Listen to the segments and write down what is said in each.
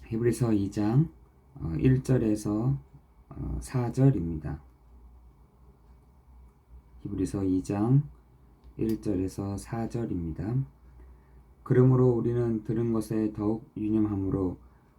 히브리서 2장 1절에서 4절입니다. 히브리서 2장 1절에서 4절입니다. 그러므로 우리는 들은 것에 더욱 유념함으로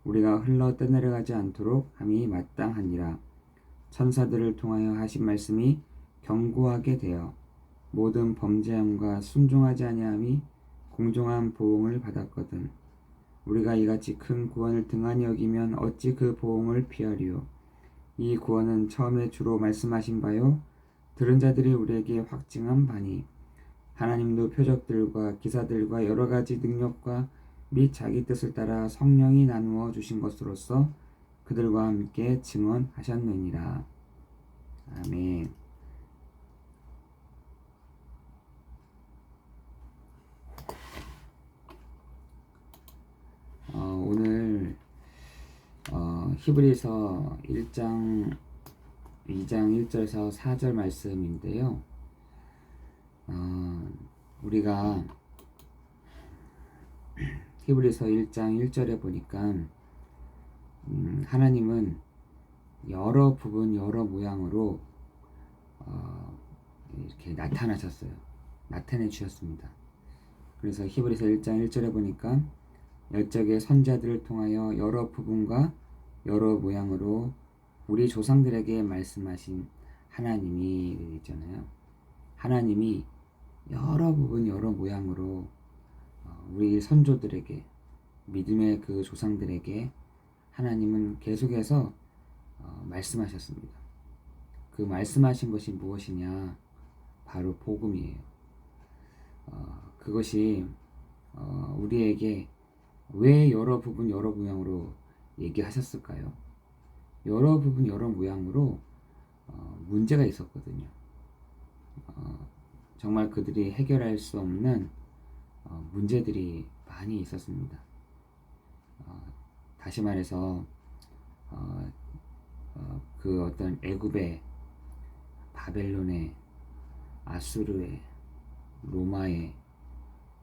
우리가 흘러 떠내려가지 않도록 함이 마땅하니라. 천사들을 통하여 하신 말씀이 견고하게 되어 모든 범죄함과 순종하지 아니함이 공정한 보응을 받았거든. 우리가 이같이 큰 구원을 등한히 여기면 어찌 그 보응을 피하리요. 이 구원은 처음에 주로 말씀하신 바요 들은 자들이 우리에게 확증한 바니 하나님도 표적들과 기사들과 여러 가지 능력과 및 자기 뜻을 따라 성령이 나누어 주신 것으로서 그들과 함께 증언하셨느니라. 아멘. 오늘 히브리서 1장 2장 1절에서 4절 말씀인데요. 우리가 히브리서 1장 1절에 보니까 하나님은 여러 부분 여러 모양으로 이렇게 나타나셨어요. 나타내 주셨습니다. 그래서 히브리서 1장 1절에 보니까 열적의 선자들을 통하여 여러 부분과 여러 모양으로 우리 조상들에게 말씀하신 하나님이 있잖아요. 하나님이 여러 부분 여러 모양으로 우리 선조들에게 믿음의 그 조상들에게 하나님은 계속해서 말씀하셨습니다. 그 말씀하신 것이 무엇이냐? 바로 복음이에요. 그것이 우리에게 왜 여러 부분 여러 모양으로 얘기하셨을까요? 여러 부분 여러 모양으로 문제가 있었거든요. 정말 그들이 해결할 수 없는 문제들이 많이 있었습니다. 다시 말해서 그 어떤 애굽의, 바벨론의, 아수르의, 로마의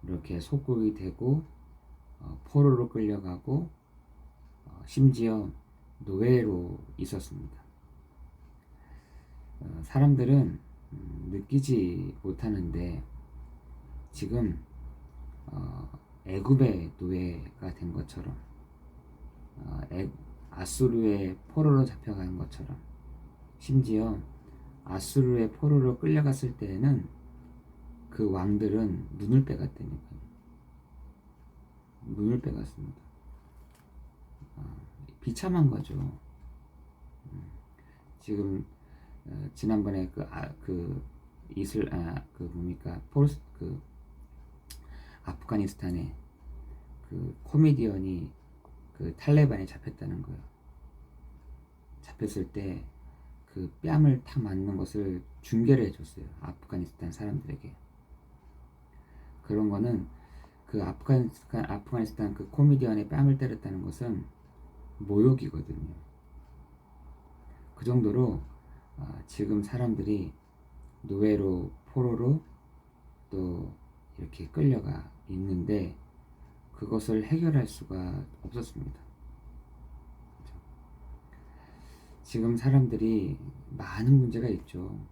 이렇게 속국이 되고 포로로 끌려가고 심지어 노예로 있었습니다. 사람들은 느끼지 못하는데 지금 애굽의 노예가 된 것처럼 아수르의 포로로 잡혀간 것처럼 심지어 아수르의 포로로 끌려갔을 때에는 그 왕들은 눈을 빼갔다니까요. 눈을 빼갔습니다. 비참한 거죠. 지금 지난번에 아프가니스탄에 그 코미디언이 그 탈레반에 잡혔다는 거예요. 잡혔을 때 그 뺨을 탁 맞는 것을 중계를 해줬어요. 아프가니스탄 사람들에게. 그런 거는 그 아프가니스탄 그 코미디언의 뺨을 때렸다는 것은 모욕이거든요. 그 정도로 지금 사람들이 노예로, 포로로 또 이렇게 끌려가 있는데 그것을 해결할 수가 없었습니다. 지금 사람들이 많은 문제가 있죠.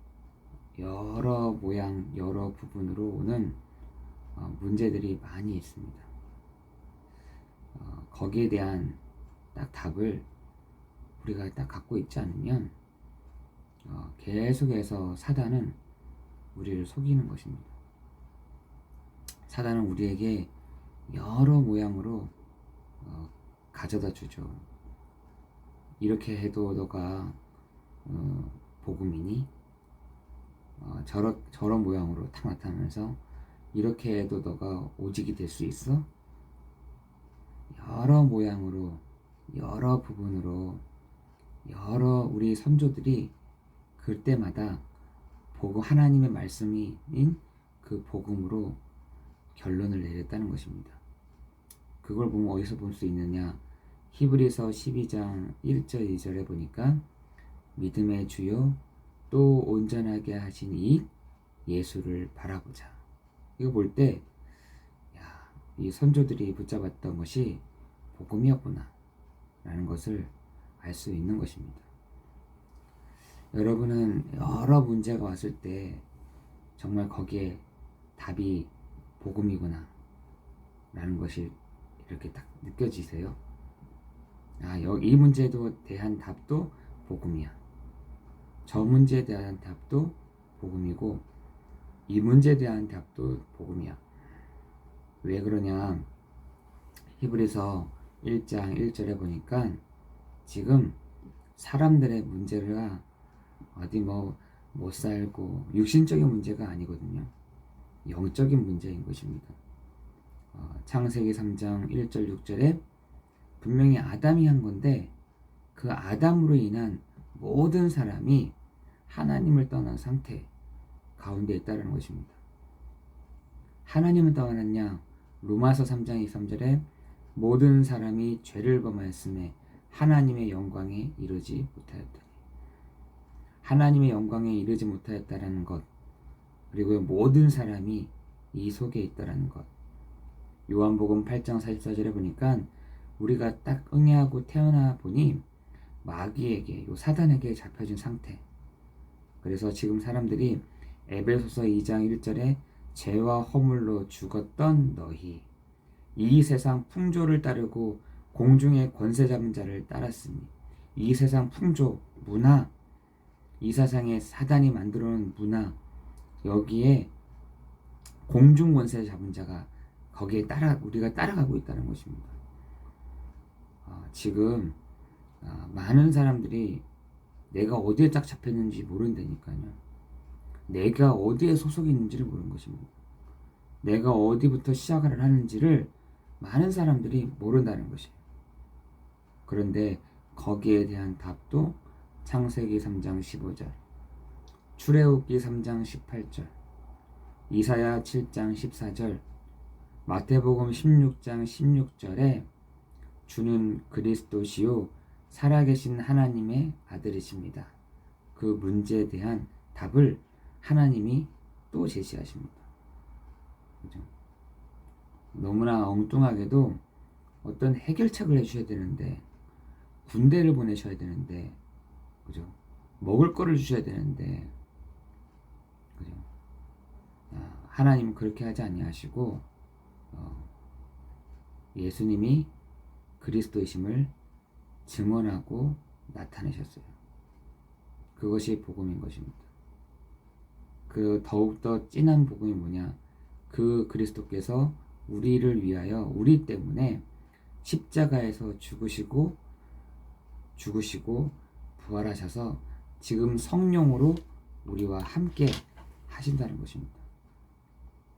여러 모양, 여러 부분으로 오는 문제들이 많이 있습니다. 거기에 대한 딱 답을 우리가 딱 갖고 있지 않으면 계속해서 사단은 우리를 속이는 것입니다. 사단은 우리에게 여러 모양으로 가져다 주죠. 이렇게 해도 너가 복음이니? 저런 모양으로 탁 나타나면서 이렇게 해도 너가 오직이 될 수 있어? 여러 모양으로 여러 부분으로 여러 우리 선조들이 그때마다 복음, 하나님의 말씀인 그 복음으로 결론을 내렸다는 것입니다. 그걸 보면 어디서 볼 수 있느냐? 히브리서 12장 1절 2절에 보니까 믿음의 주요 또 온전하게 하신 이 예수를 바라보자. 이거 볼 때 이 선조들이 붙잡았던 것이 복음이었구나. 라는 것을 알 수 있는 것입니다. 여러분은 여러 문제가 왔을 때 정말 거기에 답이 복음이구나 라는 것이 이렇게 딱 느껴지세요? 이 문제에 대한 답도 복음이야. 저 문제에 대한 답도 복음이고 이 문제에 대한 답도 복음이야. 왜 그러냐? 히브리서 1장 1절에 보니까 지금 사람들의 문제가 어디 못 살고 육신적인 문제가 아니거든요. 영적인 문제인 것입니다. 창세기 3장 1절 6절에 분명히 아담이 한 건데 그 아담으로 인한 모든 사람이 하나님을 떠난 상태 가운데 있다는 것입니다. 하나님을 떠났냐? 로마서 3장 23절에 모든 사람이 죄를 범하였음에 하나님의 영광에 이르지 못하였다. 하나님의 영광에 이르지 못하였다라는 것, 그리고 모든 사람이 이 속에 있다라는 것. 요한복음 8장 44절에 보니까 우리가 딱 응애하고 태어나 보니 마귀에게, 사단에게 잡혀진 상태. 그래서 지금 사람들이 에베소서 2장 1절에 죄와 허물로 죽었던 너희, 이 세상 풍조를 따르고 공중의 권세 잡은 자를 따랐으니, 이 세상 풍조, 문화, 이 세상에 사단이 만들어 놓은 문화, 여기에 공중 권세 잡은 자가 거기에 우리가 따라가고 있다는 것입니다. 지금 많은 사람들이 내가 어디에 딱 잡혔는지 모른다니까요. 내가 어디에 소속이 있는지를 모르는 것입니다. 내가 어디부터 시작을 하는지를 많은 사람들이 모른다는 것이에요. 그런데 거기에 대한 답도 창세기 3장 15절, 출애굽기 3장 18절, 이사야 7장 14절, 마태복음 16장 16절에 주는 그리스도시요 살아계신 하나님의 아들이십니다. 그 문제에 대한 답을 하나님이 또 제시하십니다. 그죠? 너무나 엉뚱하게도 어떤 해결책을 해주셔야 되는데, 군대를 보내셔야 되는데, 그죠? 먹을 거를 주셔야 되는데, 그죠? 하나님은 그렇게 하지 아니하시고 예수님이 그리스도이심을 증언하고 나타내셨어요. 그것이 복음인 것입니다. 그 더욱더 진한 복음이 뭐냐? 그 그리스도께서 우리를 위하여, 우리 때문에 십자가에서 죽으시고 부활하셔서 지금 성령으로 우리와 함께 하신다는 것입니다.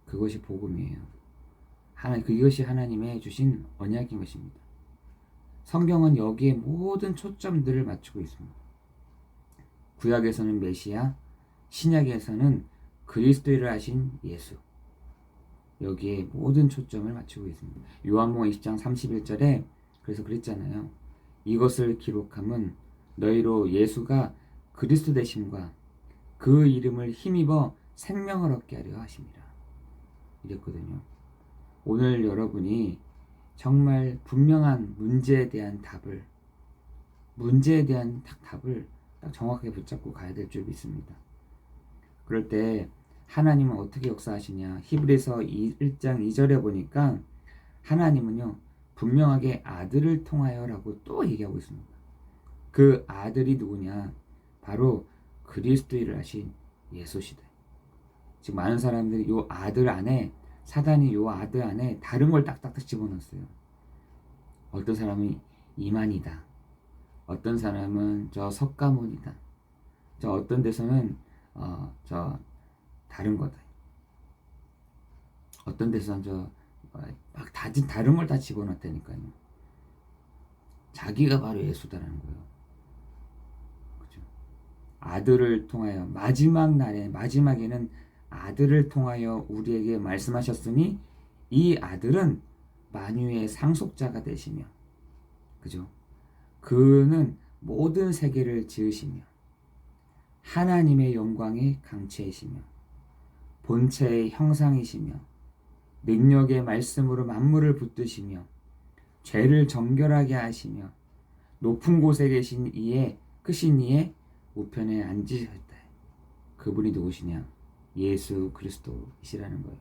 그것이 복음이에요. 그것이 하나님의 주신 언약인 것입니다. 성경은 여기에 모든 초점들을 맞추고 있습니다. 구약에서는 메시아, 신약에서는 그리스도를 하신 예수, 여기에 모든 초점을 맞추고 있습니다. 요한복음 20장 31절에 그래서 그랬잖아요. 이것을 기록함은 너희로 예수가 그리스도 되심과 그 이름을 힘입어 생명을 얻게 하려 하심이라. 이랬거든요. 오늘 여러분이 정말 분명한 문제에 대한 답을 딱 정확하게 붙잡고 가야 될 줄 믿습니다. 그럴 때 하나님은 어떻게 역사하시냐? 히브리서 1장 2절에 보니까 하나님은요 분명하게 아들을 통하여라고 또 얘기하고 있습니다. 그 아들이 누구냐? 바로 그리스도를 하신 예수시다. 지금 많은 사람들이 요 아들 안에, 사단이 요 아들 안에 다른 걸 딱딱딱 집어넣었어요. 어떤 사람은 이만이다, 어떤 사람은 저 석가모니다, 저 어떤 데서는 저 다른 거다, 어떤 데서는 막 다른 걸 다 집어넣었다니까요. 자기가 바로 예수다라는 거예요. 그죠? 아들을 통하여, 마지막에는 아들을 통하여 우리에게 말씀하셨으니 이 아들은 만유의 상속자가 되시며, 그죠? 그는 모든 세계를 지으시며 하나님의 영광의 강체이시며 본체의 형상이시며 능력의 말씀으로 만물을 붙드시며 죄를 정결하게 하시며 높은 곳에 계신 이의 크신 이의 우편에 앉으셨다. 그분이 누구시냐? 예수 그리스도이시라는 거예요.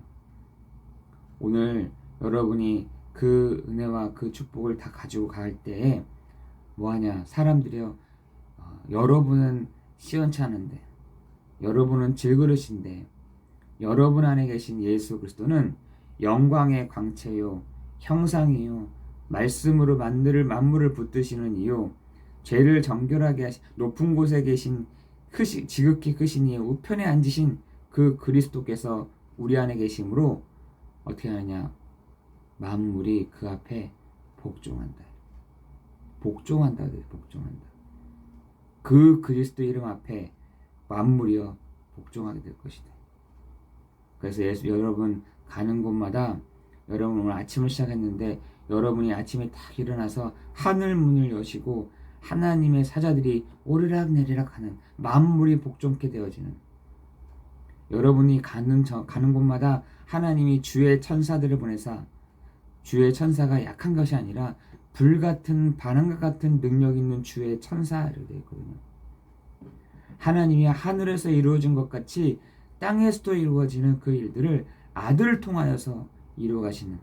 오늘 여러분이 그 은혜와 그 축복을 다 가지고 갈 때에 뭐하냐? 사람들이요, 여러분은 시원찮은데, 여러분은 질그릇인데, 여러분 안에 계신 예수 그리스도는 영광의 광채요, 형상이요, 말씀으로 만물을 붙드시는 이요, 죄를 정결하게 하신 높은 곳에 계신 지극히 크신 이의 우편에 앉으신 그 그리스도께서 우리 안에 계심으로 어떻게 하느냐? 만물이 그 앞에 복종한다. 복종한다. 복종한다. 그 그리스도 이름 앞에 만물이여 복종하게 될 것이다. 그래서 여러분 가는 곳마다, 여러분 오늘 아침을 시작했는데 여러분이 아침에 딱 일어나서 하늘 문을 여시고 하나님의 사자들이 오르락 내리락 하는, 만물이 복종케 되어지는, 여러분이 가는 곳마다 하나님이 주의 천사들을 보내사, 주의 천사가 약한 것이 아니라 불같은 바람과 같은 능력 있는 주의 천사를 되어 있거든요. 하나님이 하늘에서 이루어진 것 같이 땅에서도 이루어지는 그 일들을 아들을 통하여서 이루어 가시는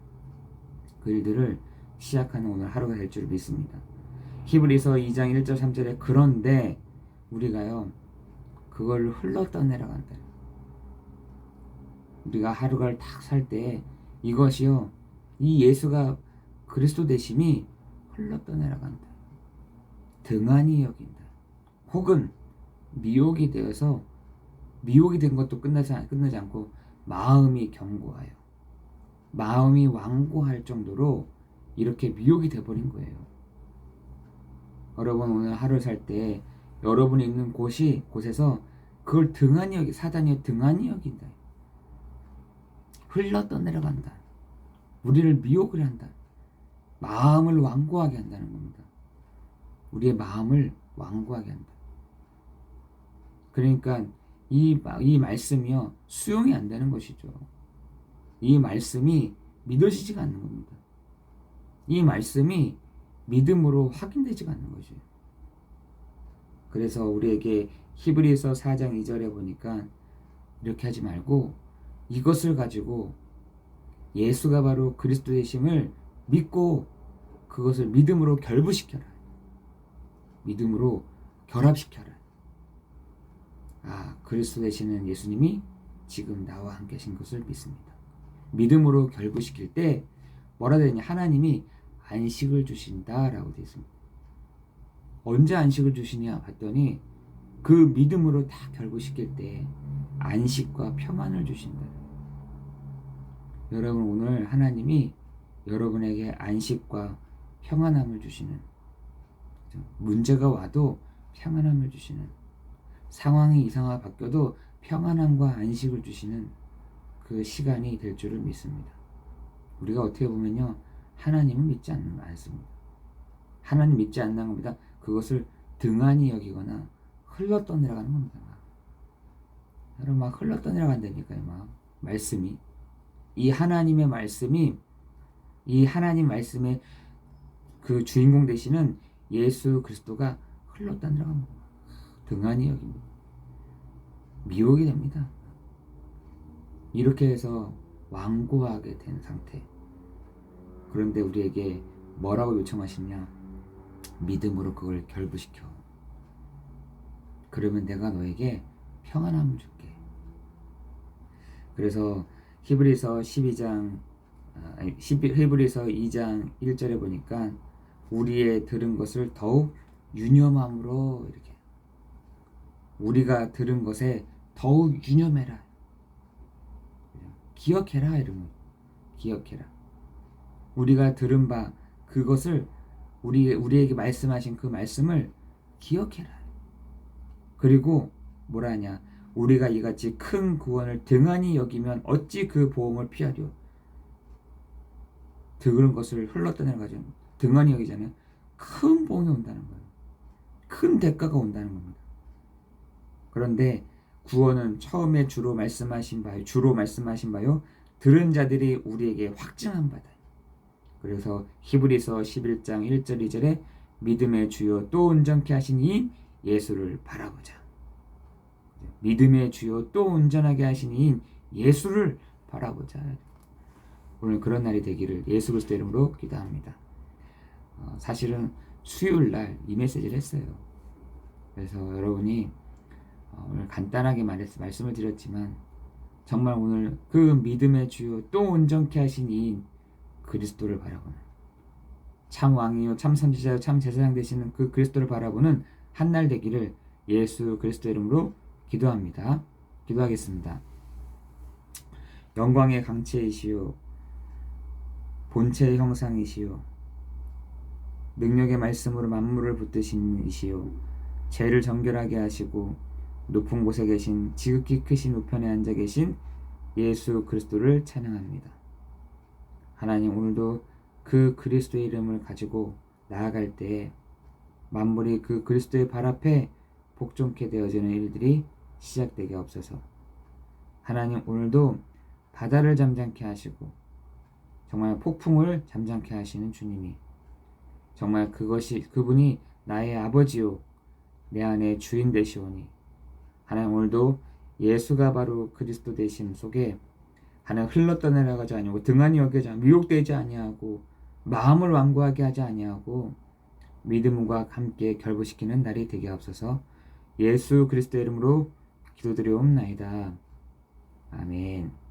그 일들을 시작하는 오늘 하루가 될 줄 믿습니다. 히브리서 2장 1절 3절에 그런데 우리가요, 그걸 흘러 떠내려간다. 우리가 하루를 딱 살 때 이것이요, 이 예수가 그리스도 되심이 흘러 떠내려간다. 등한히 여긴다. 혹은 미혹이 되어서, 미혹이 된 것도 끝나지 않고 마음이 견고하여, 마음이 완고할 정도로 이렇게 미혹이 돼버린 거예요. 여러분 오늘 하루 살 때 여러분이 있는 곳에서 그걸 등한히 사단이 등한히 여긴다. 흘러 떠내려간다. 우리를 미혹을 한다. 마음을 완고하게 한다는 겁니다. 우리의 마음을 완고하게 한다. 그러니까 이 말씀이요, 수용이 안 되는 것이죠. 이 말씀이 믿어지지가 않는 겁니다. 이 말씀이 믿음으로 확인되지가 않는 거죠. 그래서 우리에게 히브리서 4장 2절에 보니까 이렇게 하지 말고 이것을 가지고 예수가 바로 그리스도 되심을 믿고 그것을 믿음으로 결부시켜라. 믿음으로 결합시켜라. 그리스도 되시는 예수님이 지금 나와 함께 하신 것을 믿습니다. 믿음으로 결부시킬 때 뭐라 되냐? 하나님이 안식을 주신다라고 되어 있습니다. 언제 안식을 주시냐 봤더니 그 믿음으로 다 결부시킬 때 안식과 평안을 주신다. 여러분 오늘 하나님이 여러분에게 안식과 평안함을 주시는, 문제가 와도 평안함을 주시는, 상황이 이상하게 바뀌어도 평안함과 안식을 주시는 그 시간이 될 줄을 믿습니다. 우리가 어떻게 보면요, 하나님을 믿지 않습니다. 하나님 믿지 않는 겁니다. 그것을 등한히 여기거나 흘러 떠내려가는 겁니다. 여러분 막 흘러 떠내려간다니까요. 막 말씀이, 이 하나님의 말씀이, 이 하나님 말씀의 그 주인공 되시는 예수 그리스도가 흘러 떠내려갑니다. 등한히 여깁니다. 미혹이 됩니다. 이렇게 해서 완고하게 된 상태. 그런데 우리에게 뭐라고 요청하시냐? 믿음으로 그걸 결부시켜. 그러면 내가 너에게 평안함을 줄게. 그래서 히브리서 2장 1절에 보니까 우리의 들은 것을 더욱 유념함으로, 이렇게 우리가 들은 것에 더욱 유념해라, 기억해라, 이런, 기억해라. 우리가 들은 바 그것을, 우리에게 말씀하신 그 말씀을 기억해라. 그리고 뭐라 하냐? 우리가 이같이 큰 구원을 등한히 여기면 어찌 그 보응을 피하려. 들은 것을 흘렀다는 거죠. 등한히 여기잖아요. 큰 보응이 온다는 거예요. 큰 대가가 온다는 겁니다. 그런데 구원은 처음에 주로 말씀하신 바요 들은 자들이 우리에게 확증한 바다. 그래서 히브리서 11장 1절 2절에 믿음의 주요 또 온전케 하신 이인 예수를 바라보자. 믿음의 주요 또 온전하게 하신 이인 예수를 바라보자. 오늘 그런 날이 되기를 예수 그리스도 이름으로 기도합니다. 사실은 수요일 날 이 메시지를 했어요. 그래서 여러분이 오늘 간단하게 말씀을 드렸지만 정말 오늘 그 믿음의 주요 또 온전케 하신 이인 그리스도를 바라보는 참 왕이요 참 선지자요 참 제사장 되시는 그 그리스도를 바라보는 한 날 되기를 예수 그리스도 이름으로 기도합니다. 기도하겠습니다. 영광의 강체이시요 본체의 형상이시요 능력의 말씀으로 만물을 붙드신 이시요 죄를 정결하게 하시고 높은 곳에 계신 지극히 크신 우편에 앉아 계신 예수 그리스도를 찬양합니다. 하나님, 오늘도 그 그리스도의 이름을 가지고 나아갈 때에 만물이 그 그리스도의 발 앞에 복종케 되어지는 일들이 시작되게 없어서 하나님, 오늘도 바다를 잠잠케 하시고 정말 폭풍을 잠잠케 하시는 주님이 정말 그분이 나의 아버지요 내 안에 주인 되시오니 하나님, 오늘도 예수가 바로 그리스도 되심 속에 하나님 흘러 떠내려가지 아니하고 등한히 여겨지 미혹되지 아니하고 마음을 완고하게 하지 아니하고 믿음과 함께 결부시키는 날이 되게 하옵소서. 예수 그리스도 이름으로 기도드리옵나이다. 아멘.